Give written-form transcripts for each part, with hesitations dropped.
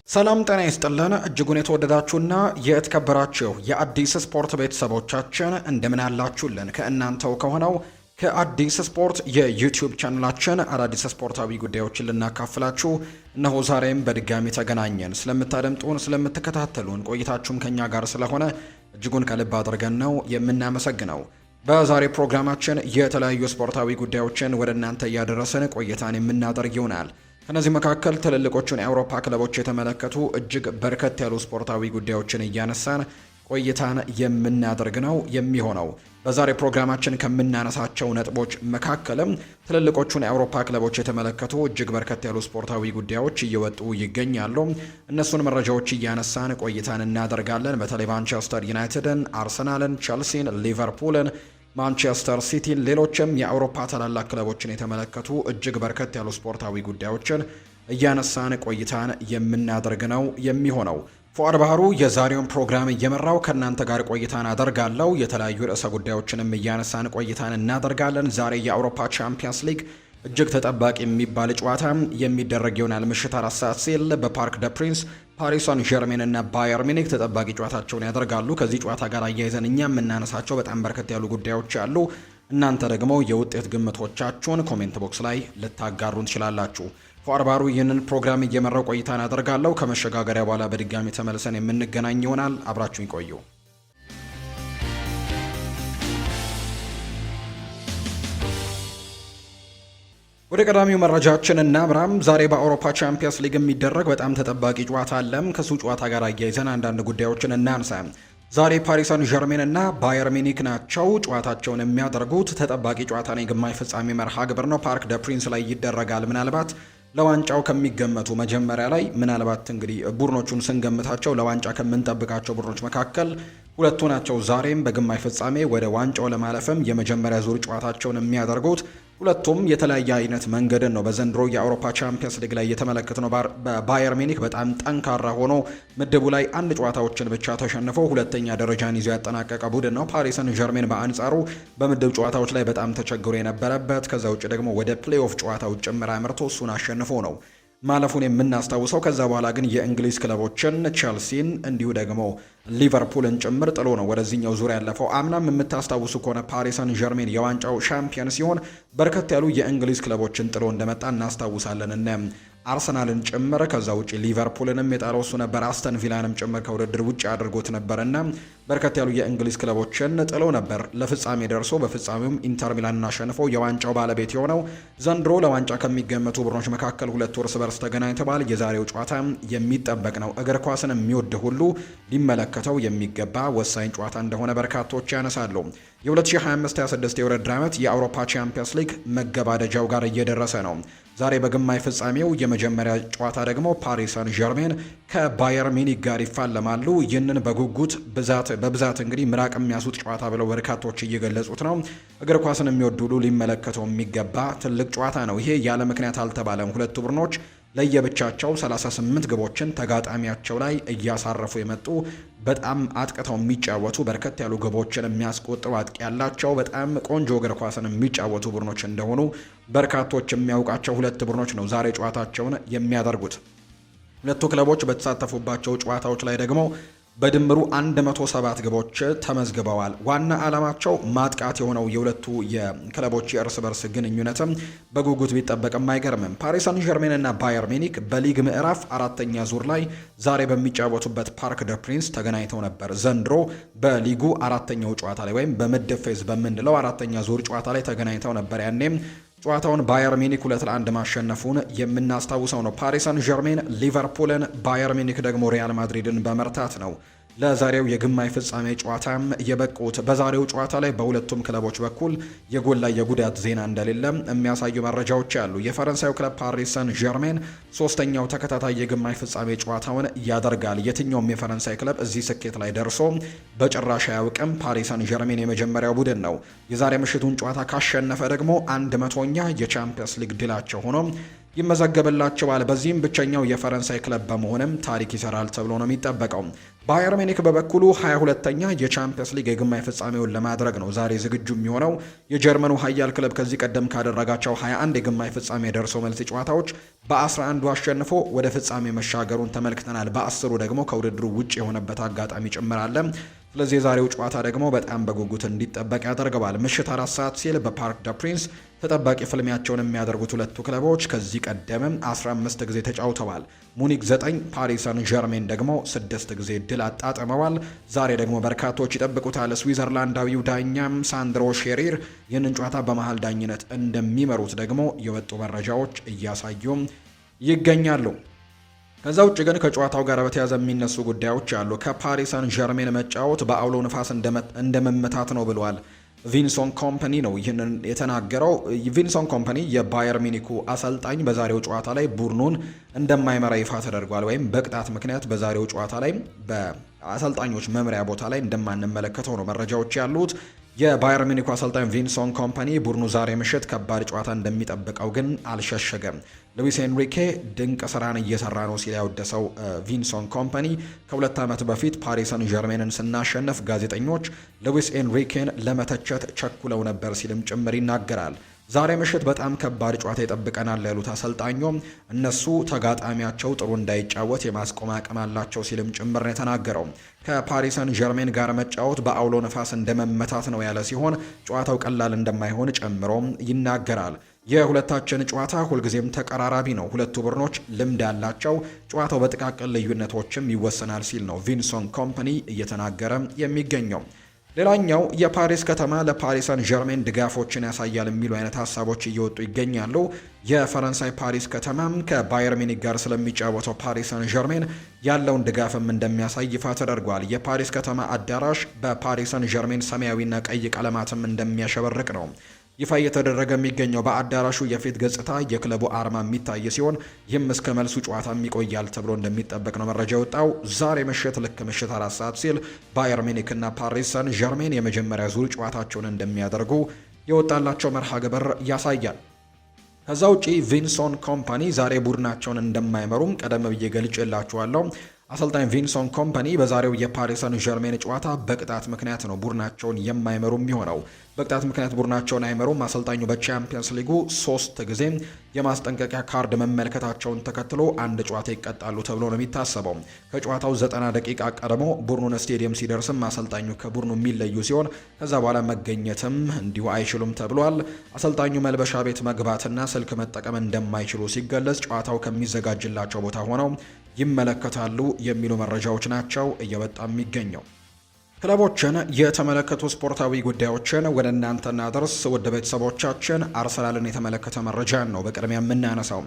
ሰላም ጤና ይስጥልን እጅጉን የተወደዳችሁና የተከበራችሁ የአዲስ ስፖርት ቤተሰቦቻችን እንደምን አላችሁልን? ከእናንተው ከሆነው ከአዲስ ስፖርት የዩቲዩብ ቻናላችን አዳዲስ ስፖርታዊ ጉዳዮችን ልናካፍላችሁ እነሆ ዛሬም በድጋሚ ተገናኘን። ስለምታደምጡን፣ ስለምትከታተሉን ቆይታችሁም ከኛ ጋር ስለሆነ እጅጉን ከልብ አድርገን ነው የምናመሰግነው። በዛሬ ፕሮግራማችን የተለያዩ ስፖርታዊ ጉዳዮችን ወደ እናንተ እያደረስን ቆይታን የምናደርግ ይሆናል። ከነዚህ መካከል ትልልቆቹን የአውሮፓ ክለቦች የተመለከቱ እጅግ በርከት ያሉ ስፖርታዊ ጉዳዮችን እያነሳን ቆይታን የምናደርግ ነው የሚሆነው። በዛሬ ፕሮግራማችን ከምናነሳቸው ነጥቦች መካከልም ትልልቆቹን የአውሮፓ ክለቦች የተመለከቱ እጅግ በርከት ያሉ ስፖርታዊ ጉዳዮች እየወጡ ይገኛሉ። እነሱን መረጃዎች እያነሳን ቆይታን እናደርጋለን። በተለይ ማንቸስተር ዩናይትድን፣ አርሰናልን፣ ቸልሲን፣ ሊቨርፑልን፣ ማንቸስተር ሲቲን ሌሎችም የአውሮፓ ታላላቅ ክለቦችን የተመለከቱ እጅግ በርከት ያሉ ስፖርታዊ ጉዳዮችን እያነሳን ቆይታን የምናደርግ ነው የሚሆነው። ፉአድ ባህሩ የዛሬውን ፕሮግራም እየመራው ከእናንተ ጋር ቆይታን አደርጋለሁ። የተለያዩ ርዕሰ ጉዳዮችንም እያነሳን ቆይታን እናደርጋለን። ዛሬ የአውሮፓ ቻምፒየንስ ሊግ እጅግ ተጠባቂ የሚባል ጨዋታ የሚደረግ ይሆናል። ምሽት 4 ሰዓት ሲል በፓርክ ደ ፕሪንስ ፓሪስ ሳን ዠርሜን እና ባየር ሚኒክ ተጠባቂ ጨዋታቸውን ያደርጋሉ። ከዚህ ጨዋታ ጋር አያይዘን እኛ የምናነሳቸው በጣም በርከት ያሉ ጉዳዮች አሉ። እናንተ ደግሞ የውጤት ግምቶቻችሁን ኮሜንት ቦክስ ላይ ልታጋሩን ትችላላችሁ። ፉአድ ባህሩ ይህንን ፕሮግራም እየመራው ቆይታን አደርጋለሁ። ከመሸጋገሪያ በኋላ በድጋሚ ተመልሰን የምንገናኝ ይሆናል። አብራችሁን ቆዩ። ወደ ቀዳሚው መረጃችን እናምራም። ዛሬ በአውሮፓ ቻምፒየንስ ሊግ የሚደረግ በጣም ተጠባቂ ጨዋታ አለም። ከሱ ጨዋታ ጋር አያይዘን አንዳንድ ጉዳዮችን እናንሳ። ዛሬ ፓሪስ ሳን ዠርሜን እና ባየር ሚኒክ ናቸው ጨዋታቸውን የሚያደርጉት። ተጠባቂ ጨዋታ ነው፣ የግማሽ ፍጻሜ መርሃ ግብር ነው። ፓርክ ደ ፕሪንስ ላይ ይደረጋል። ምናልባት ለዋንጫው ከሚገመቱ መጀመሪያ ላይ ምናልባት እንግዲህ ቡድኖቹን ስንገምታቸው ለዋንጫ ከምንጠብቃቸው ቡድኖች መካከል ሁለቱ ናቸው። ዛሬም በግማሽ ፍጻሜ ወደ ዋንጫው ለማለፍም የመጀመሪያ ዙር ጨዋታቸውን የሚያደርጉት ሁለቱም የተለያየ አይነት መንገድን ነው በዘንድሮ የአውሮፓ ቻምፒየንስ ሊግ ላይ እየተመለከተ ነው። ባየር ሚኒክ በጣም ጠንካራ ሆኖ ምድቡ ላይ አንድ ጨዋታዎችን ብቻ ተሸንፎ ሁለተኛ ደረጃን ይዞ ያጠናቀቀ ቡድን ነው። ፓሪስ ሰን ዠርሜን በአንጻሩ በምድብ ጨዋታዎች ላይ በጣም ተቸግሮ የነበረበት፣ ከዛ ውጭ ደግሞ ወደ ፕሌይኦፍ ጨዋታዎች ጭምር አምርቶ እሱን አሸንፎ ነው ማለፉን የምናስታውሰው። ከዛ በኋላ ግን የእንግሊዝ ክለቦችን ቸልሲን እንዲሁ ደግሞ ሊቨርፑልን ጭምር ጥሎ ነው ወደዚህኛው ዙር ያለፈው። አምናም የምታስታውሱ ከሆነ ፓሪስ ሰን ዠርሜን የዋንጫው ሻምፒየን ሲሆን በርከት ያሉ የእንግሊዝ ክለቦችን ጥሎ እንደመጣ እናስታውሳለን። እነ አርሰናልን ጭምር፣ ከዛ ውጪ ሊቨርፑልንም የጣለው እሱ ነበር። አስተን ቪላንም ጭምር ከውድድር ውጪ አድርጎት ነበርና በርከት ያሉ የእንግሊዝ ክለቦችን ጥሎ ነበር ለፍጻሜ ደርሶ በፍጻሜውም ኢንተር ሚላንን አሸንፎ የዋንጫው ባለቤት የሆነው። ዘንድሮ ለዋንጫ ከሚገመቱ ቡድኖች መካከል ሁለቱ እርስ በርስ ተገናኝተዋል። የዛሬው ጨዋታ የሚጠበቅ ነው። እግር ኳስን የሚወድ ሁሉ ሊመለከተው የሚገባ ወሳኝ ጨዋታ እንደሆነ በርካቶች ያነሳሉ። የ2025/26 የውድድር ዓመት የአውሮፓ ቻምፒየንስ ሊግ መገባደጃው ጋር እየደረሰ ነው። ዛሬ በግማሽ ፍጻሜው የመጀመሪያ ጨዋታ ደግሞ ፓሪስ ሳን ዠርሜን ከባየር ሚኒክ ጋር ይፋለማሉ። ይህንን በጉጉት በብዛት እንግዲህ ምራቅ የሚያስውጥ ጨዋታ ብለው በርካቶች እየገለጹት ነው። እግር ኳስን የሚወዱ ሁሉ ሊመለከተው የሚገባ ትልቅ ጨዋታ ነው። ይሄ ያለ ምክንያት አልተባለም። ሁለቱ ቡድኖች ለየብቻቸው 38 ግቦችን ተጋጣሚያቸው ላይ እያሳረፉ የመጡ በጣም አጥቅተው የሚጫወቱ በርከት ያሉ ግቦችን የሚያስቆጥሩ አጥቂ ያላቸው በጣም ቆንጆ እግር ኳስን የሚጫወቱ ቡድኖች እንደሆኑ በርካቶች የሚያውቃቸው ሁለት ቡድኖች ነው ዛሬ ጨዋታቸውን የሚያደርጉት። ሁለቱ ክለቦች በተሳተፉባቸው ጨዋታዎች ላይ ደግሞ በድምሩ 107 ግቦች ተመዝግበዋል። ዋና ዓላማቸው ማጥቃት የሆነው የሁለቱ የክለቦች የእርስ በርስ ግንኙነትም በጉጉት ቢጠበቅም አይገርምም። ፓሪስ ሳን ዠርሜን እና ባየር ሚኒክ በሊግ ምዕራፍ 4ኛ ዙር ላይ ዛሬ በሚጫወቱበት ፓርክ ደ ፕሪንስ ተገናኝተው ነበር። ዘንድሮ በሊጉ 4ኛው ጨዋታ ላይ ወይም በምድብ ፌዝ በምንለው 4ኛ ዙር ጨዋታ ላይ ተገናኝተው ነበር። ያኔም ጨዋታውን ባየር ሚኒክ 2-1 ማሸነፉን የምናስታውሰው ነው። ፓሪስ ሳን ዠርሜን ሊቨርፑልን፣ ባየር ሚኒክ ደግሞ ሪያል ማድሪድን በመርታት ነው ለዛሬው የግማሽ ፍጻሜ ጨዋታም የበቁት። በዛሬው ጨዋታ ላይ በሁለቱም ክለቦች በኩል የጎላ የጉዳት ዜና እንደሌለ የሚያሳዩ መረጃዎች አሉ። የፈረንሳዩ ክለብ ፓሪስ ሰን ዠርሜን ሶስተኛው ተከታታይ የግማሽ ፍጻሜ ጨዋታውን ያደርጋል። የትኛውም የፈረንሳይ ክለብ እዚህ ስኬት ላይ ደርሶ በጭራሽ አያውቅም። ፓሪስ ሰን ዠርሜን የመጀመሪያው ቡድን ነው። የዛሬ ምሽቱን ጨዋታ ካሸነፈ ደግሞ 100ኛ የቻምፒየንስ ሊግ ድላቸው ሆኖ ይመዘገብላቸዋል። በዚህም ብቸኛው የፈረንሳይ ክለብ በመሆንም ታሪክ ይሰራል ተብሎ ነው የሚጠበቀው። ባየር ሚኒክ በበኩሉ 22ኛ የቻምፒየንስ ሊግ የግማሽ ፍጻሜውን ለማድረግ ነው ዛሬ ዝግጁ የሚሆነው። የጀርመኑ ኃያል ክለብ ከዚህ ቀደም ካደረጋቸው 21 የግማሽ ፍጻሜ ደርሶ መልስ ጨዋታዎች በ11ዱ አሸንፎ ወደ ፍጻሜ መሻገሩን ተመልክተናል። በ10ሩ ደግሞ ከውድድሩ ውጭ የሆነበት አጋጣሚ ጭምር አለ። ስለዚህ የዛሬው ጨዋታ ደግሞ በጣም በጉጉት እንዲጠበቅ ያደርገዋል። ምሽት 4 ሰዓት ሲል በፓርክ ደ ፕሪንስ ተጠባቂ ፍልሚያቸውን የሚያደርጉት ሁለቱ ክለቦች ከዚህ ቀደምም 15 ጊዜ ተጫውተዋል። ሙኒክ 9፣ ፓሪስ ሰን ዠርሜን ደግሞ 6 ጊዜ ድል አጣጥመዋል። ዛሬ ደግሞ በርካቶች ይጠብቁታል። ስዊዘርላንዳዊው ዳኛም ሳንድሮ ሼሪር ይህንን ጨዋታ በመሃል ዳኝነት እንደሚመሩት ደግሞ የወጡ መረጃዎች እያሳዩም ይገኛሉ። ከዛ ውጭ ግን ከጨዋታው ጋር በተያያዘ የሚነሱ ጉዳዮች አሉ። ከፓሪስ ሰን ዠርሜን መጫወት በአውሎ ንፋስ እንደመመታት ነው ብለዋል ቪንሰንት ኮምፓኒ ነው ይህንን የተናገረው። ቪንሰንት ኮምፓኒ የባየር ሚኒኩ አሰልጣኝ በዛሬው ጨዋታ ላይ ቡድኑን እንደማይመራ ይፋ ተደርጓል። ወይም በቅጣት ምክንያት በዛሬው ጨዋታ ላይ በአሰልጣኞች መምሪያ ቦታ ላይ እንደማንመለከተው ነው መረጃዎች ያሉት። የባየር ሚኒኩ አሰልጣኝ ቪንሰንት ኮምፓኒ ቡድኑ ዛሬ ምሽት ከባድ ጨዋታ እንደሚጠብቀው ግን አልሸሸገም። ሉዊስ ኤንሪኬ ድንቅ ስራን እየሰራ ነው ሲል ያወደሰው ቪንሰንት ኮምፓኒ ከ2 ዓመት በፊት ፓሪስ ሰን ዠርሜንን ስናሸነፍ ጋዜጠኞች ሉዊስ ኤንሪኬን ለመተቸት ቸኩለው ነበር ሲልም ጭምር ይናገራል። ዛሬ ምሽት በጣም ከባድ ጨዋታ ይጠብቀናል ያሉት አሰልጣኙም እነሱ ተጋጣሚያቸው ጥሩ እንዳይጫወት የማስቆም አቅም አላቸው ሲልም ጭምር ነው የተናገረው። ከፓሪስ ሰን ዠርሜን ጋር መጫወት በአውሎ ነፋስ እንደመመታት ነው ያለ ሲሆን ጨዋታው ቀላል እንደማይሆን ጨምሮም ይናገራል። የሁለታችን ጨዋታ ሁልጊዜም ተቀራራቢ ነው። ሁለቱ ቡድኖች ልምድ ያላቸው፣ ጨዋታው በጥቃቅን ልዩነቶችም ይወሰናል ሲል ነው ቪንሰንት ኮምፓኒ እየተናገረ የሚገኘው። ሌላኛው የፓሪስ ከተማ ለፓሪስ ሰን ዠርሜን ድጋፎችን ያሳያል የሚሉ አይነት ሀሳቦች እየወጡ ይገኛሉ። የፈረንሳይ ፓሪስ ከተማም ከባየር ሚኒክ ጋር ስለሚጫወተው ፓሪስ ሰን ዠርሜን ያለውን ድጋፍም እንደሚያሳይ ይፋ ተደርጓል። የፓሪስ ከተማ አዳራሽ በፓሪስ ሰን ዠርሜን ሰማያዊና ቀይ ቀለማትም እንደሚያሸበርቅ ነው ይፋ እየተደረገ የሚገኘው። በአዳራሹ የፊት ገጽታ የክለቡ አርማ የሚታይ ሲሆን ይህም እስከ መልሱ ጨዋታ ይቆያል ተብሎ እንደሚጠበቅ ነው መረጃ የወጣው። ዛሬ ምሽት ልክ ምሽት 4 ሰዓት ሲል ባየር ሚኒክ እና ፓሪስ ሰን ዠርሜን የመጀመሪያ ዙር ጨዋታቸውን እንደሚያደርጉ የወጣላቸው መርሃ ግብር ያሳያል። ከዛ ውጪ ቪንሰንት ኮምፓኒ ዛሬ ቡድናቸውን እንደማይመሩም ቀደም ብዬ ገልጬላችኋለሁ። አሰልጣኝ ቪንሰንት ኮምፓኒ በዛሬው የፓሪስ ሰን ዠርሜን ጨዋታ በቅጣት ምክንያት ነው ቡድናቸውን የማይመሩ የሚሆነው። በቅጣት ምክንያት ቡድናቸውን አይመሩም። አሰልጣኙ በቻምፒየንስ ሊጉ 3 ጊዜ የማስጠንቀቂያ ካርድ መመልከታቸውን ተከትሎ አንድ ጨዋታ ይቀጣሉ ተብሎ ነው የሚታሰበው። ከጨዋታው 90 ደቂቃ ቀድሞ ቡድኑን ስቴዲየም ሲደርስም አሰልጣኙ ከቡድኑ የሚለዩ ሲሆን ከዛ በኋላ መገኘትም እንዲሁ አይችሉም ተብሏል። አሰልጣኙ መልበሻ ቤት መግባትና ስልክ መጠቀም እንደማይችሉ ሲገለጽ ጨዋታው ከሚዘጋጅላቸው ቦታ ሆነው ይመለከታሉ የሚሉ መረጃዎች ናቸው እየወጣ የሚገኘው። ክለቦችን የተመለከቱ ስፖርታዊ ጉዳዮችን ወደ እናንተ እናደርስ ውድ ቤተሰቦቻችን። አርሰናልን የተመለከተ መረጃን ነው በቅድሚያ የምናነሳው።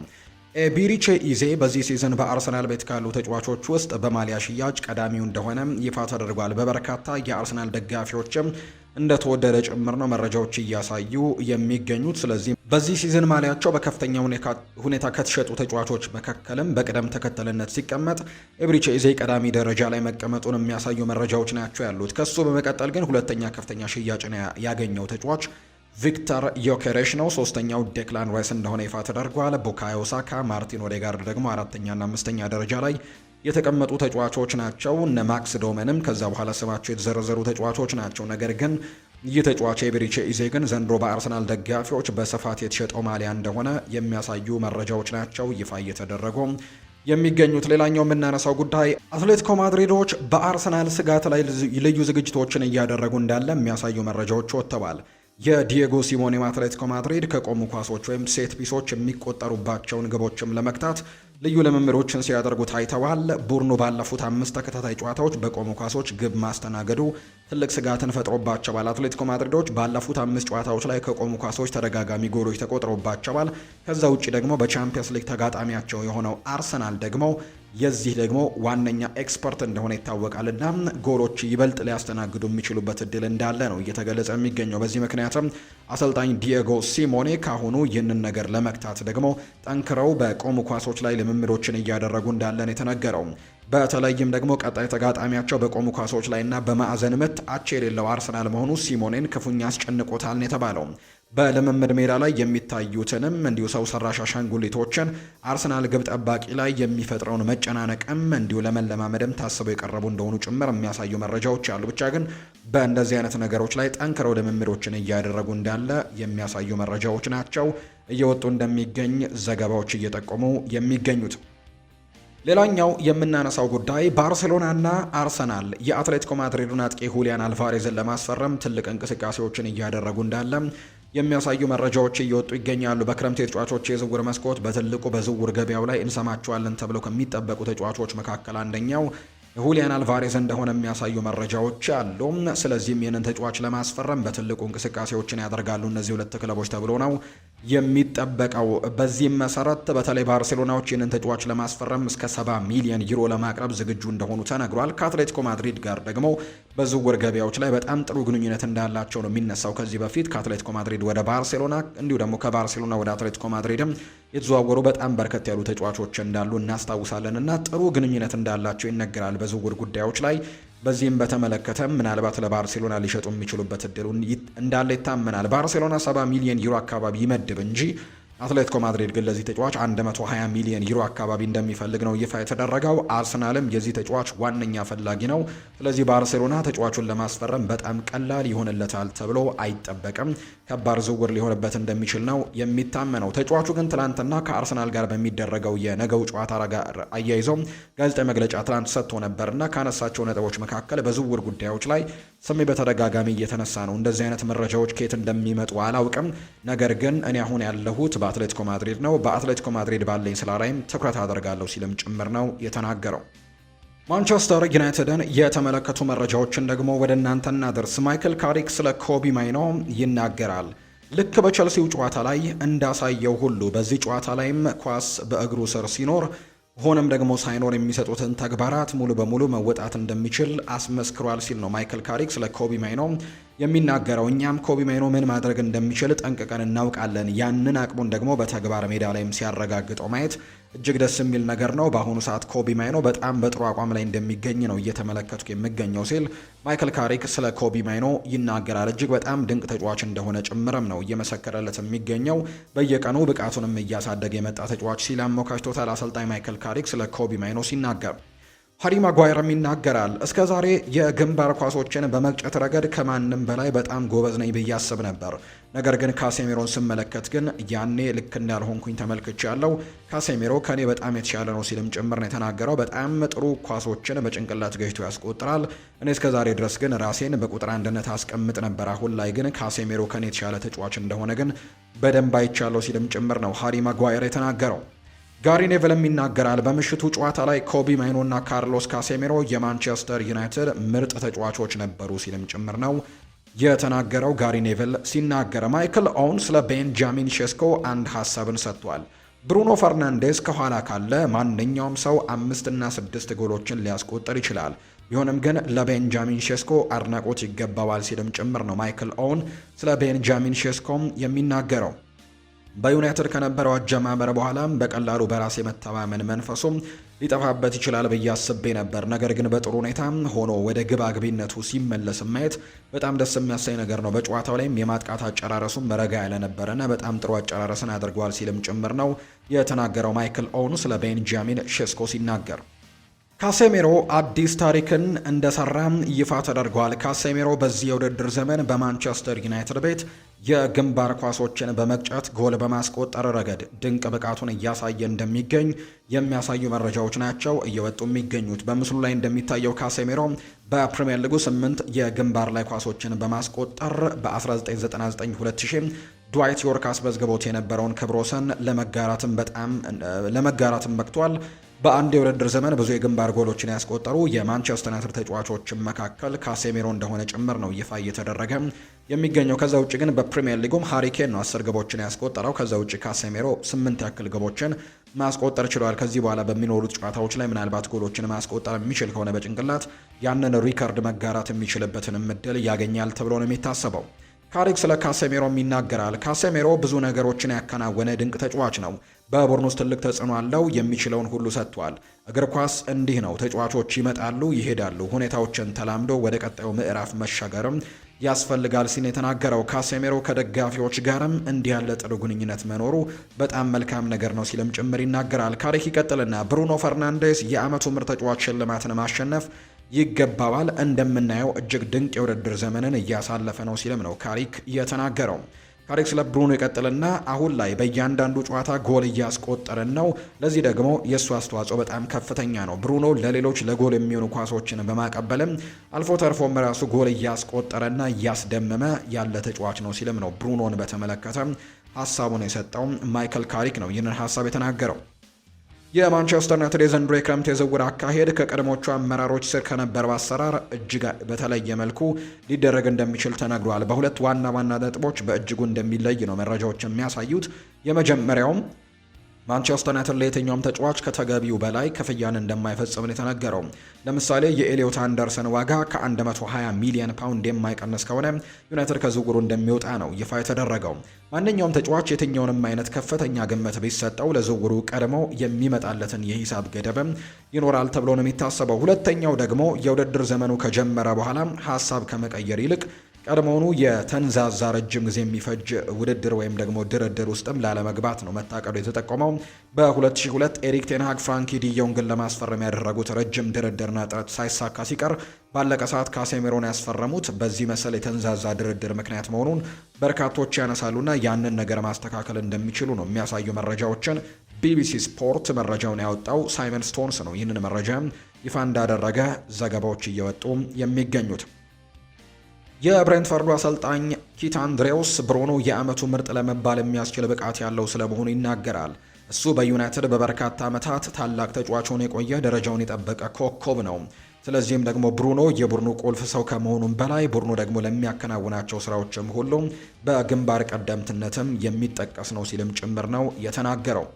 ኤቢሪቼ ኢዜ በዚህ ሲዝን በአርሰናል ቤት ካሉ ተጫዋቾች ውስጥ በማሊያ ሽያጭ ቀዳሚው እንደሆነ ይፋ ተደርጓል። በበርካታ የአርሰናል ደጋፊዎችም እንደተወደደ ጭምር ነው መረጃዎች እያሳዩ የሚገኙት። ስለዚህ በዚህ ሲዝን ማሊያቸው በከፍተኛ ሁኔታ ከተሸጡ ተጫዋቾች መካከልም በቅደም ተከተልነት ሲቀመጥ ኤቢሪቼ ኢዜ ቀዳሚ ደረጃ ላይ መቀመጡን የሚያሳዩ መረጃዎች ናቸው ያሉት። ከሱ በመቀጠል ግን ሁለተኛ ከፍተኛ ሽያጭን ያገኘው ተጫዋች ቪክተር ዮኬሬሽ ነው። ሶስተኛው ዴክላን ራይስ እንደሆነ ይፋ ተደርጓል። ቡካዮ ሳካ፣ ማርቲን ኦዴጋርድ ደግሞ 4ኛና 5ኛ ደረጃ ላይ የተቀመጡ ተጫዋቾች ናቸው። እነ ማክስ ዶመንም ከዛ በኋላ ስማቸው የተዘረዘሩ ተጫዋቾች ናቸው። ነገር ግን ይህ ተጫዋች ኤቢሪቼ ኢዜ ግን ዘንድሮ በአርሰናል ደጋፊዎች በስፋት የተሸጠው ማሊያ እንደሆነ የሚያሳዩ መረጃዎች ናቸው ይፋ እየተደረጉ የሚገኙት። ሌላኛው የምናነሳው ጉዳይ አትሌቲኮ ማድሪዶች በአርሰናል ስጋት ላይ ልዩ ዝግጅቶችን እያደረጉ እንዳለ የሚያሳዩ መረጃዎች ወጥተዋል። የዲየጎ ሲሞኔ አትሌቲኮ ማድሪድ ከቆሙ ኳሶች ወይም ሴት ፒሶች የሚቆጠሩባቸውን ግቦችም ለመክታት ልዩ ልምምዶችን ሲያደርጉ ታይተዋል። ቡድኑ ባለፉት 5 ተከታታይ ጨዋታዎች በቆሙ ኳሶች ግብ ማስተናገዱ ትልቅ ስጋትን ፈጥሮባቸዋል። አትሌቲኮ ማድሪዶች ባለፉት 5 ጨዋታዎች ላይ ከቆሙ ኳሶች ተደጋጋሚ ጎሎች ተቆጥሮባቸዋል። ከዛ ውጭ ደግሞ በቻምፒየንስ ሊግ ተጋጣሚያቸው የሆነው አርሰናል ደግሞ የዚህ ደግሞ ዋነኛ ኤክስፐርት እንደሆነ ይታወቃልና ጎሎች ይበልጥ ሊያስተናግዱ የሚችሉበት እድል እንዳለ ነው እየተገለጸ የሚገኘው። በዚህ ምክንያትም አሰልጣኝ ዲየጎ ሲሞኔ ካሁኑ ይህንን ነገር ለመክታት ደግሞ ጠንክረው በቆሙ ኳሶች ላይ ልምምዶችን እያደረጉ እንዳለን የተነገረው። በተለይም ደግሞ ቀጣይ ተጋጣሚያቸው በቆሙ ኳሶች ላይና በማዕዘን ምት አቻ የሌለው አርሰናል መሆኑ ሲሞኔን ክፉኛ አስጨንቆታል ነው የተባለው። በልምምድ ሜዳ ላይ የሚታዩትንም እንዲሁ ሰው ሰራሽ አሻንጉሊቶችን አርሰናል ግብ ጠባቂ ላይ የሚፈጥረውን መጨናነቅም እንዲሁ ለመለማመድም ታስበው የቀረቡ እንደሆኑ ጭምር የሚያሳዩ መረጃዎች አሉ። ብቻ ግን በእንደዚህ አይነት ነገሮች ላይ ጠንክረው ልምምዶችን እያደረጉ እንዳለ የሚያሳዩ መረጃዎች ናቸው እየወጡ እንደሚገኝ ዘገባዎች እየጠቆሙ የሚገኙት። ሌላኛው የምናነሳው ጉዳይ ባርሴሎናና አርሰናል የአትሌቲኮ ማድሪዱን አጥቂ ሁሊያን አልቫሬዝን ለማስፈረም ትልቅ እንቅስቃሴዎችን እያደረጉ እንዳለ የሚያሳዩ መረጃዎች እየወጡ ይገኛሉ። በክረምት የተጫዋቾች የዝውውር መስኮት በትልቁ በዝውውር ገበያው ላይ እንሰማቸዋለን ተብለው ከሚጠበቁ ተጫዋቾች መካከል አንደኛው ሁሊያን አልቫሬዝ እንደሆነ የሚያሳዩ መረጃዎች አሉ። ስለዚህም ይህንን ተጫዋች ለማስፈረም በትልቁ እንቅስቃሴዎችን ያደርጋሉ እነዚህ ሁለት ክለቦች ተብሎ ነው የሚጠበቀው። በዚህም መሰረት በተለይ ባርሴሎናዎች ይህንን ተጫዋች ለማስፈረም እስከ 70 ሚሊዮን ዩሮ ለማቅረብ ዝግጁ እንደሆኑ ተነግሯል። ከአትሌቲኮ ማድሪድ ጋር ደግሞ በዝውውር ገበያዎች ላይ በጣም ጥሩ ግንኙነት እንዳላቸው ነው የሚነሳው። ከዚህ በፊት ከአትሌቲኮ ማድሪድ ወደ ባርሴሎና እንዲሁ ደግሞ ከባርሴሎና ወደ አትሌቲኮ ማድሪድም የተዘዋወሩ በጣም በርከት ያሉ ተጫዋቾች እንዳሉ እናስታውሳለን እና ጥሩ ግንኙነት እንዳላቸው ይነገራል በዝውውር ጉዳዮች ላይ። በዚህም በተመለከተ ምናልባት ለባርሴሎና ሊሸጡ የሚችሉበት እድሉ እንዳለ ይታመናል። ባርሴሎና 70 ሚሊዮን ዩሮ አካባቢ ይመድብ እንጂ አትሌቲኮ ማድሪድ ግን ለዚህ ተጫዋች 120 ሚሊዮን ዩሮ አካባቢ እንደሚፈልግ ነው ይፋ የተደረገው። አርሰናልም የዚህ ተጫዋች ዋነኛ ፈላጊ ነው። ስለዚህ ባርሴሎና ተጫዋቹን ለማስፈረም በጣም ቀላል ይሆንለታል ተብሎ አይጠበቅም። ከባድ ዝውውር ሊሆንበት እንደሚችል ነው የሚታመነው። ተጫዋቹ ግን ትላንትና ከአርሰናል ጋር በሚደረገው የነገው ጨዋታ ጋር አያይዘው ጋዜጣዊ መግለጫ ትላንት ሰጥቶ ነበርና ካነሳቸው ነጥቦች መካከል በዝውውር ጉዳዮች ላይ ስሜ በተደጋጋሚ እየተነሳ ነው። እንደዚህ አይነት መረጃዎች ከየት እንደሚመጡ አላውቅም፣ ነገር ግን እኔ አሁን ያለሁት በአትሌቲኮ ማድሪድ ነው። በአትሌቲኮ ማድሪድ ባለኝ ስራ ላይም ትኩረት አደርጋለሁ ሲልም ጭምር ነው የተናገረው። ማንቸስተር ዩናይትድን የተመለከቱ መረጃዎችን ደግሞ ወደ እናንተ እናደርስ። ማይክል ካሪክ ስለ ኮቢ ማይኖ ይናገራል። ልክ በቸልሲው ጨዋታ ላይ እንዳሳየው ሁሉ በዚህ ጨዋታ ላይም ኳስ በእግሩ ስር ሲኖር ሆነም ደግሞ ሳይኖር የሚሰጡትን ተግባራት ሙሉ በሙሉ መወጣት እንደሚችል አስመስክሯል ሲል ነው ማይክል ካሪክ ስለ ኮቢ ማይኖ የሚናገረው። እኛም ኮቢ ማይኖ ምን ማድረግ እንደሚችል ጠንቅቀን እናውቃለን። ያንን አቅሙን ደግሞ በተግባር ሜዳ ላይም ሲያረጋግጠው ማየት እጅግ ደስ የሚል ነገር ነው። በአሁኑ ሰዓት ኮቢ ማይኖ በጣም በጥሩ አቋም ላይ እንደሚገኝ ነው እየተመለከትኩ የሚገኘው ሲል ማይክል ካሪክ ስለ ኮቢ ማይኖ ይናገራል። እጅግ በጣም ድንቅ ተጫዋች እንደሆነ ጭምርም ነው እየመሰከረለት የሚገኘው። በየቀኑ ብቃቱንም እያሳደገ የመጣ ተጫዋች ሲል አሞካሽቶታል አሰልጣኝ ማይክል ካሪክ ስለ ኮቢ ማይኖ ሲናገር። ሃሪ ማጓየርም ይናገራል። እስከ ዛሬ የግንባር ኳሶችን በመቅጨት ረገድ ከማንም በላይ በጣም ጎበዝ ነኝ ብዬ አስብ ነበር። ነገር ግን ካሴሜሮን ስመለከት ግን ያኔ ልክ እንዳልሆንኩኝ ተመልክቻለሁ። ካሴሜሮ ከኔ በጣም የተሻለ ነው ሲልም ጭምር ነው የተናገረው። በጣም ጥሩ ኳሶችን በጭንቅላት ገጭቶ ያስቆጥራል። እኔ እስከ ዛሬ ድረስ ግን ራሴን በቁጥር አንድነት አስቀምጥ ነበር። አሁን ላይ ግን ካሴሜሮ ከኔ የተሻለ ተጫዋች እንደሆነ ግን በደንብ አይቻለሁ ሲልም ጭምር ነው ሃሪ ማጓየር የተናገረው። ጋሪ ኔቭልም ይናገራል። በምሽቱ ጨዋታ ላይ ኮቢ ማይኖ እና ካርሎስ ካሴሜሮ የማንቸስተር ዩናይትድ ምርጥ ተጫዋቾች ነበሩ ሲልም ጭምር ነው የተናገረው። ጋሪ ኔቭል ሲናገር ማይክል ኦውን ስለ ቤንጃሚን ሼስኮ አንድ ሀሳብን ሰጥቷል። ብሩኖ ፈርናንዴዝ ከኋላ ካለ ማንኛውም ሰው 5 እና 6 ጎሎችን ሊያስቆጥር ይችላል። ቢሆንም ግን ለቤንጃሚን ሼስኮ አድናቆት ይገባዋል ሲልም ጭምር ነው ማይክል ኦውን ስለ ቤንጃሚን ሼስኮም የሚናገረው። በዩናይትድ ከነበረው አጀማመር በኋላም በቀላሉ በራስ የመተማመን መንፈሱም ሊጠፋበት ይችላል ብዬ አስቤ ነበር። ነገር ግን በጥሩ ሁኔታ ሆኖ ወደ ግብ አግቢነቱ ሲመለስ ማየት በጣም ደስ የሚያሳይ ነገር ነው። በጨዋታው ላይም የማጥቃት አጨራረሱም መረጋ ያለ ነበረና በጣም ጥሩ አጨራረስን አድርጓል ሲልም ጭምር ነው የተናገረው ማይክል ኦውን ስለ ቤንጃሚን ሼስኮ ሲናገር። ካሴሜሮ አዲስ ታሪክን እንደሰራ ይፋ ተደርጓል። ካሴሜሮ በዚህ የውድድር ዘመን በማንቸስተር ዩናይትድ ቤት የግንባር ኳሶችን በመቅጨት ጎል በማስቆጠር ረገድ ድንቅ ብቃቱን እያሳየ እንደሚገኝ የሚያሳዩ መረጃዎች ናቸው እየወጡ የሚገኙት። በምስሉ ላይ እንደሚታየው ካሴሜሮ በፕሪሚየር ሊጉ 8 የግንባር ላይ ኳሶችን በማስቆጠር በ1999-2000 ድዋይት ዮርክ አስመዝግቦት የነበረውን ክብረ ወሰን ለመጋራትም በቅቷል። በአንድ የውድድር ዘመን ብዙ የግንባር ጎሎችን ያስቆጠሩ የማንቸስተር ዩናይትድ ተጫዋቾች መካከል ካሴሜሮ እንደሆነ ጭምር ነው ይፋ እየተደረገ የሚገኘው። ከዛ ውጭ ግን በፕሪሚየር ሊጉም ሃሪኬን ነው 10 ግቦችን ያስቆጠረው። ከዛ ውጭ ካሴሜሮ 8 ያክል ግቦችን ማስቆጠር ችሏል። ከዚህ በኋላ በሚኖሩት ጨዋታዎች ላይ ምናልባት ጎሎችን ማስቆጠር የሚችል ከሆነ በጭንቅላት ያንን ሪከርድ መጋራት የሚችልበትን እድል ያገኛል ተብሎ ነው የሚታሰበው። ካሪክ ስለ ካሴሜሮም ይናገራል። ካሴሜሮ ብዙ ነገሮችን ያከናወነ ድንቅ ተጫዋች ነው። በቡድን ውስጥ ትልቅ ተጽዕኖ አለው። የሚችለውን ሁሉ ሰጥቷል። እግር ኳስ እንዲህ ነው። ተጫዋቾች ይመጣሉ፣ ይሄዳሉ። ሁኔታዎችን ተላምዶ ወደ ቀጣዩ ምዕራፍ መሻገርም ያስፈልጋል ሲል የተናገረው ካሴሜሮ ከደጋፊዎች ጋርም እንዲህ ያለ ጥሩ ግንኙነት መኖሩ በጣም መልካም ነገር ነው ሲልም ጭምር ይናገራል። ካሪክ ይቀጥልና ብሩኖ ፈርናንዴስ የአመቱ ምርጥ ተጫዋች ሽልማትን ማሸነፍ ይገባዋል፣ እንደምናየው እጅግ ድንቅ የውድድር ዘመንን እያሳለፈ ነው ሲልም ነው ካሪክ የተናገረው። ካሪክ ስለ ብሩኖ ይቀጥልና አሁን ላይ በእያንዳንዱ ጨዋታ ጎል እያስቆጠረን ነው። ለዚህ ደግሞ የእሱ አስተዋጽኦ በጣም ከፍተኛ ነው። ብሩኖ ለሌሎች ለጎል የሚሆኑ ኳሶችን በማቀበልም አልፎ ተርፎም ራሱ ጎል እያስቆጠረና እያስደመመ ያለ ተጫዋች ነው ሲልም ነው ብሩኖን በተመለከተ ሀሳቡን የሰጠው ማይክል ካሪክ ነው ይህንን ሀሳብ የተናገረው። የማንቸስተር ዩናይትድ የዘንድሮ የክረምት የዝውውር አካሄድ ከቀድሞቹ አመራሮች ስር ከነበረው አሰራር እጅግ በተለየ መልኩ ሊደረግ እንደሚችል ተነግሯል። በሁለት ዋና ነጥቦች በእጅጉ እንደሚለይ ነው መረጃዎች የሚያሳዩት። የመጀመሪያውም ማንቸስተር ዩናይትድ ለየትኛውም ተጫዋች ከተገቢው በላይ ክፍያን እንደማይፈጽም ነው የተነገረው። ለምሳሌ የኤሊዮት አንደርሰን ዋጋ ከ120 ሚሊዮን ፓውንድ የማይቀንስ ከሆነ ዩናይትድ ከዝውውሩ እንደሚወጣ ነው ይፋ የተደረገው። ማንኛውም ተጫዋች የትኛውንም አይነት ከፍተኛ ግምት ቢሰጠው ለዝውውሩ ቀድሞ የሚመጣለትን የሂሳብ ገደብም ይኖራል ተብሎ ነው የሚታሰበው። ሁለተኛው ደግሞ የውድድር ዘመኑ ከጀመረ በኋላ ሀሳብ ከመቀየር ይልቅ ቀድሞውኑ የተንዛዛ ረጅም ጊዜ የሚፈጅ ውድድር ወይም ደግሞ ድርድር ውስጥም ላለመግባት ነው መታቀዱ የተጠቆመው። በ2002 ኤሪክ ቴንሃግ ፍራንኪ ዲዮንግን ለማስፈረም ያደረጉት ረጅም ድርድርና ጥረት ሳይሳካ ሲቀር ባለቀ ሰዓት ካሴሜሮን ያስፈረሙት በዚህ መሰል የተንዛዛ ድርድር ምክንያት መሆኑን በርካቶች ያነሳሉና ያንን ነገር ማስተካከል እንደሚችሉ ነው የሚያሳዩ መረጃዎችን ቢቢሲ ስፖርት መረጃውን ያወጣው ሳይመን ስቶንስ ነው ይህንን መረጃ ይፋ እንዳደረገ ዘገባዎች እየወጡ የሚገኙት። የብሬንትፈርዱ አሰልጣኝ ኪት አንድሬውስ ብሩኖ የአመቱ ምርጥ ለመባል የሚያስችል ብቃት ያለው ስለመሆኑ ይናገራል። እሱ በዩናይትድ በበርካታ ዓመታት ታላቅ ተጫዋች ሆኖ የቆየ ደረጃውን የጠበቀ ኮከብ ነው። ስለዚህም ደግሞ ብሩኖ የቡድኑ ቁልፍ ሰው ከመሆኑም በላይ ቡድኑ ደግሞ ለሚያከናውናቸው ስራዎችም ሁሉ በግንባር ቀደምትነትም የሚጠቀስ ነው ሲልም ጭምር ነው የተናገረው።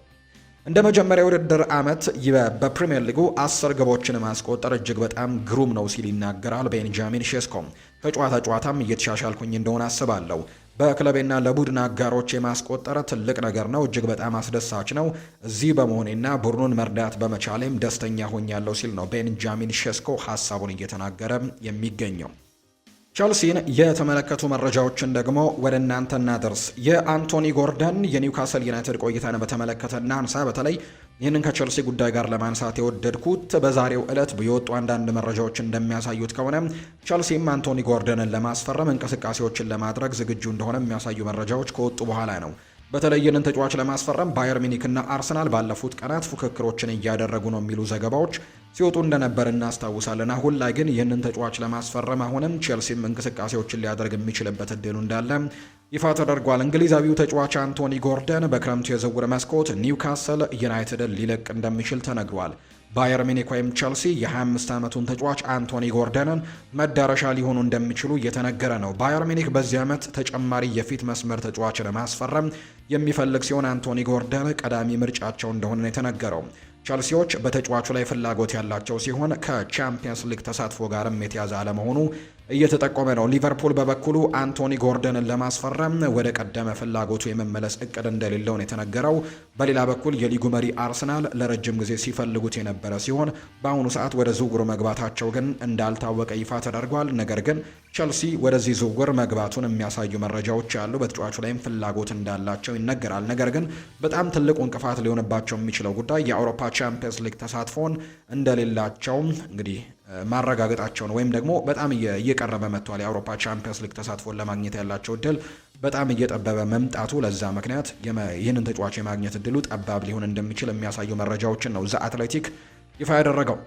እንደ መጀመሪያ ውድድር ዓመት በፕሪሚየር ሊጉ 10 ግቦችን ማስቆጠር እጅግ በጣም ግሩም ነው ሲል ይናገራል ቤንጃሚን ሼስኮ። ከጨዋታም እየተሻሻልኩኝ እንደሆነ አስባለሁ። በክለቤና ለቡድን አጋሮች የማስቆጠር ትልቅ ነገር ነው። እጅግ በጣም አስደሳች ነው። እዚህ በመሆኔና ቡድኑን መርዳት በመቻሌም ደስተኛ ሆኛለሁ ሲል ነው ቤንጃሚን ሼስኮ ሀሳቡን እየተናገረ የሚገኘው። ቸልሲን የተመለከቱ መረጃዎችን ደግሞ ወደ እናንተ እናደርስ። የአንቶኒ ጎርደን የኒውካስል ዩናይትድ ቆይታን በተመለከተ እናንሳ። በተለይ ይህንን ከቸልሲ ጉዳይ ጋር ለማንሳት የወደድኩት በዛሬው ዕለት የወጡ አንዳንድ መረጃዎች እንደሚያሳዩት ከሆነ ቸልሲም አንቶኒ ጎርደንን ለማስፈረም እንቅስቃሴዎችን ለማድረግ ዝግጁ እንደሆነ የሚያሳዩ መረጃዎች ከወጡ በኋላ ነው። በተለይ ይህንን ተጫዋች ለማስፈረም ባየር ሚኒክና አርሰናል ባለፉት ቀናት ፉክክሮችን እያደረጉ ነው የሚሉ ዘገባዎች ሲወጡ እንደነበር እናስታውሳለን። አሁን ላይ ግን ይህንን ተጫዋች ለማስፈረም አሁንም ቼልሲም እንቅስቃሴዎችን ሊያደርግ የሚችልበት እድሉ እንዳለ ይፋ ተደርጓል። እንግሊዛዊው ተጫዋች አንቶኒ ጎርደን በክረምቱ የዝውውር መስኮት ኒውካስል ዩናይትድን ሊለቅ እንደሚችል ተነግሯል። ባየር ሚኒክ ወይም ቸልሲ የ25 ዓመቱን ተጫዋች አንቶኒ ጎርደንን መዳረሻ ሊሆኑ እንደሚችሉ እየተነገረ ነው። ባየር ሚኒክ በዚህ ዓመት ተጨማሪ የፊት መስመር ተጫዋችን ማስፈረም የሚፈልግ ሲሆን አንቶኒ ጎርደን ቀዳሚ ምርጫቸው እንደሆነ ነው የተነገረው። ቸልሲዎች በተጫዋቹ ላይ ፍላጎት ያላቸው ሲሆን ከቻምፒየንስ ሊግ ተሳትፎ ጋርም የተያዘ አለመሆኑ እየተጠቆመ ነው። ሊቨርፑል በበኩሉ አንቶኒ ጎርደንን ለማስፈረም ወደ ቀደመ ፍላጎቱ የመመለስ እቅድ እንደሌለው ነው የተነገረው። በሌላ በኩል የሊጉ መሪ አርሰናል ለረጅም ጊዜ ሲፈልጉት የነበረ ሲሆን በአሁኑ ሰዓት ወደ ዝውውሩ መግባታቸው ግን እንዳልታወቀ ይፋ ተደርጓል። ነገር ግን ቸልሲ ወደዚህ ዝውውር መግባቱን የሚያሳዩ መረጃዎች አሉ። በተጫዋቹ ላይም ፍላጎት እንዳላቸው ይነገራል። ነገር ግን በጣም ትልቁ እንቅፋት ሊሆንባቸው የሚችለው ጉዳይ የአውሮፓ ቻምፒየንስ ሊግ ተሳትፎን እንደሌላቸው እንግዲህ ማረጋገጣቸው ነው። ወይም ደግሞ በጣም እየቀረበ መጥቷል። የአውሮፓ ቻምፒየንስ ሊግ ተሳትፎን ለማግኘት ያላቸው እድል በጣም እየጠበበ መምጣቱ ለዛ ምክንያት ይህንን ተጫዋች የማግኘት እድሉ ጠባብ ሊሆን እንደሚችል የሚያሳዩ መረጃዎችን ነው ዘ አትሌቲክ ይፋ ያደረገው።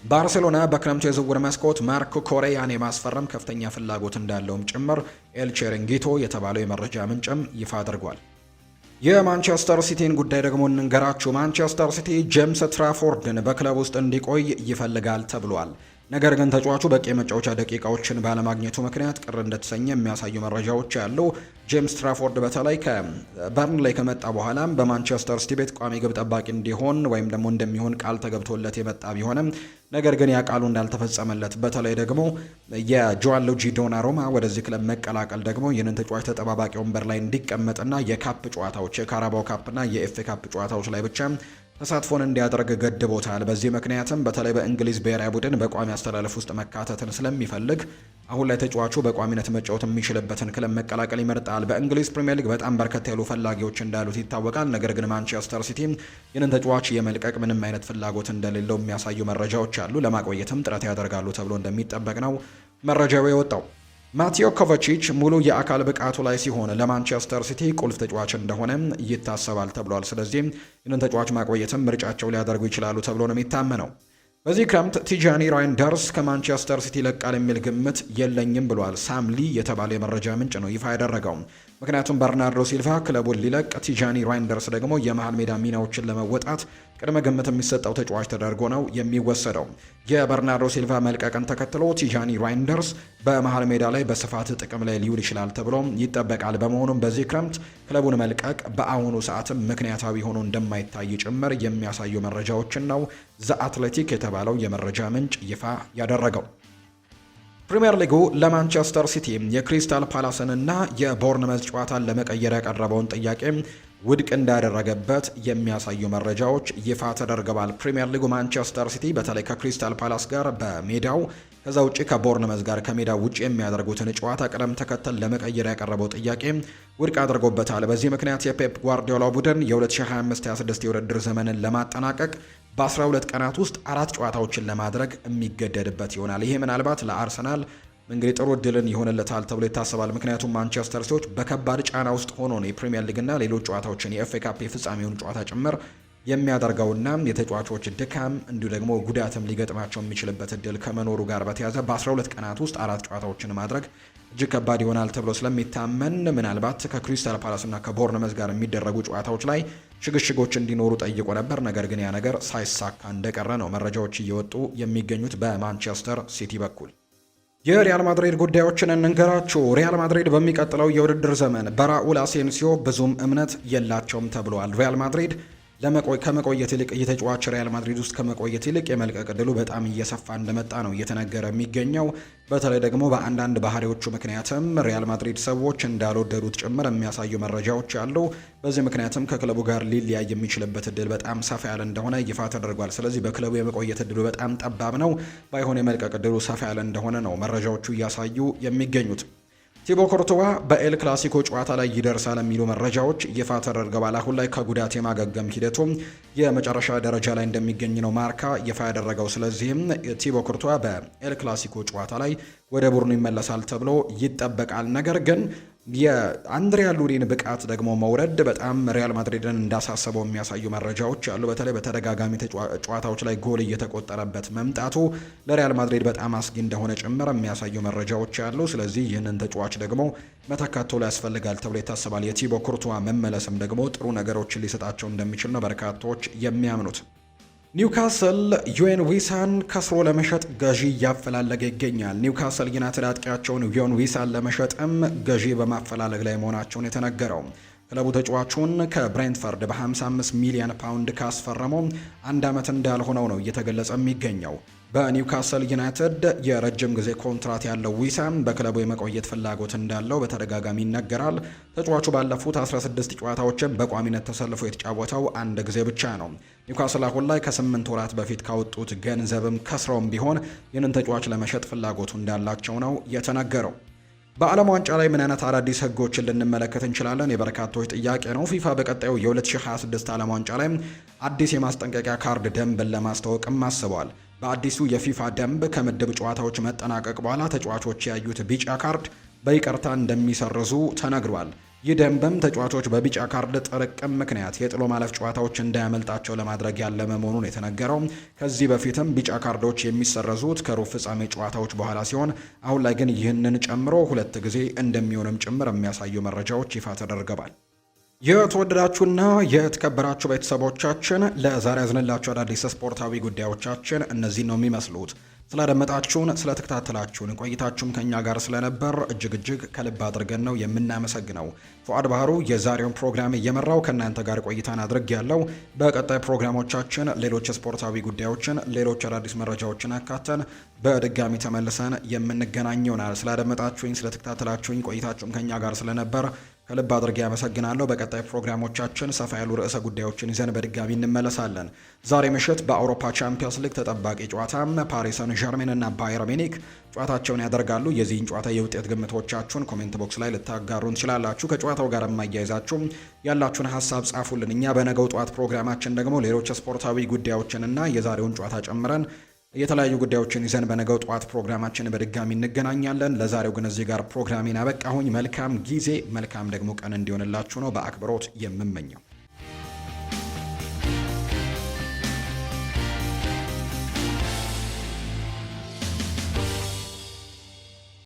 ባርሴሎና በክረምቱ የዝውውር መስኮት ማርኮ ኮሬያን የማስፈረም ከፍተኛ ፍላጎት እንዳለውም ጭምር ኤል ቺሪንጊቶ የተባለው የመረጃ ምንጭም ይፋ አድርጓል። የማንቸስተር ሲቲን ጉዳይ ደግሞ እንንገራችሁ። ማንቸስተር ሲቲ ጄምስ ትራፎርድን በክለብ ውስጥ እንዲቆይ ይፈልጋል ተብሏል። ነገር ግን ተጫዋቹ በቂ የመጫወቻ ደቂቃዎችን ባለማግኘቱ ምክንያት ቅር እንደተሰኘ የሚያሳዩ መረጃዎች ያሉ። ጄምስ ትራፎርድ በተለይ ከበርንሌይ ከመጣ በኋላም በማንቸስተር ሲቲ ቤት ቋሚ ግብ ጠባቂ እንዲሆን ወይም ደግሞ እንደሚሆን ቃል ተገብቶለት የመጣ ቢሆንም ነገር ግን ያ ቃሉ እንዳልተፈጸመለት በተለይ ደግሞ የጆዋን ሉጂ ዶናሩማ ወደዚህ ክለብ መቀላቀል ደግሞ ይህንን ተጫዋች ተጠባባቂ ወንበር ላይ እንዲቀመጥና የካፕ ጨዋታዎች የካራባው ካፕና የኤፍኤ ካፕ ጨዋታዎች ላይ ብቻ ተሳትፎን እንዲያደርግ ገድቦታል። በዚህ ምክንያትም በተለይ በእንግሊዝ ብሔራዊ ቡድን በቋሚ አስተላለፍ ውስጥ መካተትን ስለሚፈልግ አሁን ላይ ተጫዋቹ በቋሚነት መጫወት የሚችልበትን ክለብ መቀላቀል ይመርጣል። በእንግሊዝ ፕሪምየር ሊግ በጣም በርከት ያሉ ፈላጊዎች እንዳሉት ይታወቃል። ነገር ግን ማንቸስተር ሲቲ ይህንን ተጫዋች የመልቀቅ ምንም አይነት ፍላጎት እንደሌለው የሚያሳዩ መረጃዎች አሉ። ለማቆየትም ጥረት ያደርጋሉ ተብሎ እንደሚጠበቅ ነው መረጃው የወጣው። ማቴዮ ኮቫቺች ሙሉ የአካል ብቃቱ ላይ ሲሆን ለማንቸስተር ሲቲ ቁልፍ ተጫዋች እንደሆነ ይታሰባል ተብሏል። ስለዚህ ይህንን ተጫዋች ማቆየትም ምርጫቸው ሊያደርጉ ይችላሉ ተብሎ ነው የሚታመነው። በዚህ ክረምት ቲጃኒ ራይንደርስ ከማንቸስተር ሲቲ ለቃል የሚል ግምት የለኝም ብሏል። ሳምሊ የተባለ የመረጃ ምንጭ ነው ይፋ ያደረገው። ምክንያቱም በርናርዶ ሲልቫ ክለቡን ሊለቅ፣ ቲጃኒ ራይንደርስ ደግሞ የመሃል ሜዳ ሚናዎችን ለመወጣት ቅድመ ግምት የሚሰጠው ተጫዋች ተደርጎ ነው የሚወሰደው። የበርናርዶ ሲልቫ መልቀቅን ተከትሎ ቲጃኒ ራይንደርስ በመሃል ሜዳ ላይ በስፋት ጥቅም ላይ ሊውል ይችላል ተብሎ ይጠበቃል። በመሆኑም በዚህ ክረምት ክለቡን መልቀቅ በአሁኑ ሰዓትም ምክንያታዊ ሆኖ እንደማይታይ ጭምር የሚያሳዩ መረጃዎችን ነው ዘ አትሌቲክ የተባለው የመረጃ ምንጭ ይፋ ያደረገው። ፕሪምየር ሊጉ ለማንቸስተር ሲቲ የክሪስታል ፓላስንና የቦርንመዝ ጨዋታን ለመቀየር ያቀረበውን ጥያቄ ውድቅ እንዳደረገበት የሚያሳዩ መረጃዎች ይፋ ተደርገዋል። ፕሪምየር ሊጉ ማንቸስተር ሲቲ በተለይ ከክሪስታል ፓላስ ጋር በሜዳው ከዛ ውጪ ከቦርንመዝ ጋር ከሜዳው ውጪ የሚያደርጉትን ጨዋታ ቅደም ተከተል ለመቀየር ያቀረበው ጥያቄ ውድቅ አድርጎበታል። በዚህ ምክንያት የፔፕ ጓርዲዮላ ቡድን የ2025-26 የውድድር ዘመንን ለማጠናቀቅ በ12 ቀናት ውስጥ 4 ጨዋታዎችን ለማድረግ የሚገደድበት ይሆናል። ይሄ ምናልባት ለአርሰናል እንግዲህ ጥሩ እድልን ይሆንለታል ተብሎ ይታሰባል። ምክንያቱም ማንቸስተር ሲቲዎች በከባድ ጫና ውስጥ ሆኖ ነው የፕሪሚየር ሊግና ሌሎች ጨዋታዎችን የኤፍኤ ካፕ የፍጻሜውን ጨዋታ ጭምር የሚያደርገውና የተጫዋቾች ድካም እንዲሁ ደግሞ ጉዳትም ሊገጥማቸው የሚችልበት እድል ከመኖሩ ጋር በተያያዘ በ12 ቀናት ውስጥ 4 ጨዋታዎችን ማድረግ እጅግ ከባድ ይሆናል ተብሎ ስለሚታመን ምናልባት ከክሪስታል ፓላስና ከቦርንመዝ ጋር የሚደረጉ ጨዋታዎች ላይ ሽግሽጎች እንዲኖሩ ጠይቆ ነበር። ነገር ግን ያ ነገር ሳይሳካ እንደቀረ ነው መረጃዎች እየወጡ የሚገኙት በማንቸስተር ሲቲ በኩል። የሪያል ማድሪድ ጉዳዮችን እንንገራችሁ። ሪያል ማድሪድ በሚቀጥለው የውድድር ዘመን በራኡል አሴንሲዮ ብዙም እምነት የላቸውም ተብሏል። ሪያል ማድሪድ ከመቆየት ይልቅ እየተጫዋች ሪያል ማድሪድ ውስጥ ከመቆየት ይልቅ የመልቀቅ ዕድሉ በጣም እየሰፋ እንደመጣ ነው እየተነገረ የሚገኘው። በተለይ ደግሞ በአንዳንድ ባህሪዎቹ ምክንያትም ሪያል ማድሪድ ሰዎች እንዳልወደዱት ጭምር የሚያሳዩ መረጃዎች አሉ። በዚህ ምክንያትም ከክለቡ ጋር ሊለያይ የሚችልበት እድል በጣም ሰፋ ያለ እንደሆነ ይፋ ተደርጓል። ስለዚህ በክለቡ የመቆየት እድሉ በጣም ጠባብ ነው፣ ባይሆን የመልቀቅ እድሉ ሰፋ ያለ እንደሆነ ነው መረጃዎቹ እያሳዩ የሚገኙት። ቲቦ ኮርቶዋ በኤል ክላሲኮ ጨዋታ ላይ ይደርሳል የሚሉ መረጃዎች ይፋ ተደርገዋል። አሁን ላይ ከጉዳት የማገገም ሂደቱ የመጨረሻ ደረጃ ላይ እንደሚገኝ ነው ማርካ ይፋ ያደረገው። ስለዚህም ቲቦ ኮርቶዋ በኤል ክላሲኮ ጨዋታ ላይ ወደ ቡድኑ ይመለሳል ተብሎ ይጠበቃል። ነገር ግን የአንድሪያ ሉኒን ብቃት ደግሞ መውረድ በጣም ሪያል ማድሪድን እንዳሳሰበው የሚያሳዩ መረጃዎች አሉ። በተለይ በተደጋጋሚ ጨዋታዎች ላይ ጎል እየተቆጠረበት መምጣቱ ለሪያል ማድሪድ በጣም አስጊ እንደሆነ ጭምር የሚያሳዩ መረጃዎች አሉ። ስለዚህ ይህንን ተጫዋች ደግሞ መተካቶ ላይ ያስፈልጋል ተብሎ ይታሰባል። የቲቦ ኩርቱዋ መመለስም ደግሞ ጥሩ ነገሮችን ሊሰጣቸው እንደሚችል ነው በርካቶች የሚያምኑት። ኒውካስል ዩኤን ዊሳን ከስሮ ለመሸጥ ገዢ እያፈላለገ ይገኛል። ኒውካስል ዩናይትድ አጥቂያቸውን ዩኤን ዊሳን ለመሸጥም ገዢ በማፈላለግ ላይ መሆናቸውን የተነገረው ክለቡ ተጫዋቹን ከብሬንትፈርድ በ55 ሚሊዮን ፓውንድ ካስፈረመው አንድ ዓመት እንዳልሆነው ነው እየተገለጸ የሚገኘው። በኒውካስል ዩናይትድ የረጅም ጊዜ ኮንትራት ያለው ዊሳን በክለቡ የመቆየት ፍላጎት እንዳለው በተደጋጋሚ ይነገራል። ተጫዋቹ ባለፉት 16 ጨዋታዎችን በቋሚነት ተሰልፎ የተጫወተው አንድ ጊዜ ብቻ ነው። ኒውካስል አሁን ላይ ከ8 ወራት በፊት ካወጡት ገንዘብም ከስረውም ቢሆን ይህንን ተጫዋች ለመሸጥ ፍላጎቱ እንዳላቸው ነው የተነገረው። በዓለም ዋንጫ ላይ ምን አይነት አዳዲስ ህጎችን ልንመለከት እንችላለን? የበርካቶች ጥያቄ ነው። ፊፋ በቀጣዩ የ2026 ዓለም ዋንጫ ላይ አዲስ የማስጠንቀቂያ ካርድ ደንብን ለማስተዋወቅም አስበዋል። በአዲሱ የፊፋ ደንብ ከምድብ ጨዋታዎች መጠናቀቅ በኋላ ተጫዋቾች ያዩት ቢጫ ካርድ በይቅርታ እንደሚሰርዙ ተነግሯል። ይህ ደንብም ተጫዋቾች በቢጫ ካርድ ጥርቅም ምክንያት የጥሎ ማለፍ ጨዋታዎች እንዳያመልጣቸው ለማድረግ ያለመ መሆኑን የተነገረው። ከዚህ በፊትም ቢጫ ካርዶች የሚሰረዙት ከሩብ ፍጻሜ ጨዋታዎች በኋላ ሲሆን አሁን ላይ ግን ይህንን ጨምሮ 2 ጊዜ እንደሚሆንም ጭምር የሚያሳዩ መረጃዎች ይፋ ተደርገዋል። የተወደዳችሁና የተከበራችሁ ቤተሰቦቻችን ለዛሬ ያዝንላችሁ አዳዲስ ስፖርታዊ ጉዳዮቻችን እነዚህ ነው የሚመስሉት። ስላደመጣችሁን፣ ስለተከታተላችሁን ቆይታችሁም ከኛ ጋር ስለነበር እጅግ ከልብ አድርገን ነው የምናመሰግነው። ፉአድ ባህሩ የዛሬውን ፕሮግራም እየመራው ከእናንተ ጋር ቆይታን አድርግ ያለው። በቀጣይ ፕሮግራሞቻችን ሌሎች ስፖርታዊ ጉዳዮችን፣ ሌሎች አዳዲስ መረጃዎችን አካተን በድጋሚ ተመልሰን የምንገናኝ ይሆናል። ስላደመጣችሁኝ፣ ስለተከታተላችሁኝ ቆይታችሁም ከኛ ጋር ስለነበር ከልብ አድርጌ ያመሰግናለሁ። በቀጣይ ፕሮግራሞቻችን ሰፋ ያሉ ርዕሰ ጉዳዮችን ይዘን በድጋሚ እንመለሳለን። ዛሬ ምሽት በአውሮፓ ቻምፒየንስ ሊግ ተጠባቂ ጨዋታም ፓሪስ ሰን ዠርሜን እና ባየር ሚኒክ ጨዋታቸውን ያደርጋሉ። የዚህን ጨዋታ የውጤት ግምቶቻችሁን ኮሜንት ቦክስ ላይ ልታጋሩን ትችላላችሁ። ከጨዋታው ጋር የማያይዛችሁ ያላችሁን ሀሳብ ጻፉልን። እኛ በነገው ጠዋት ፕሮግራማችን ደግሞ ሌሎች ስፖርታዊ ጉዳዮችንና የዛሬውን ጨዋታ ጨምረን የተለያዩ ጉዳዮችን ይዘን በነገው ጠዋት ፕሮግራማችን በድጋሚ እንገናኛለን። ለዛሬው ግን እዚህ ጋር ፕሮግራሜን አበቃሁኝ። መልካም ጊዜ፣ መልካም ደግሞ ቀን እንዲሆንላችሁ ነው በአክብሮት የምመኘው።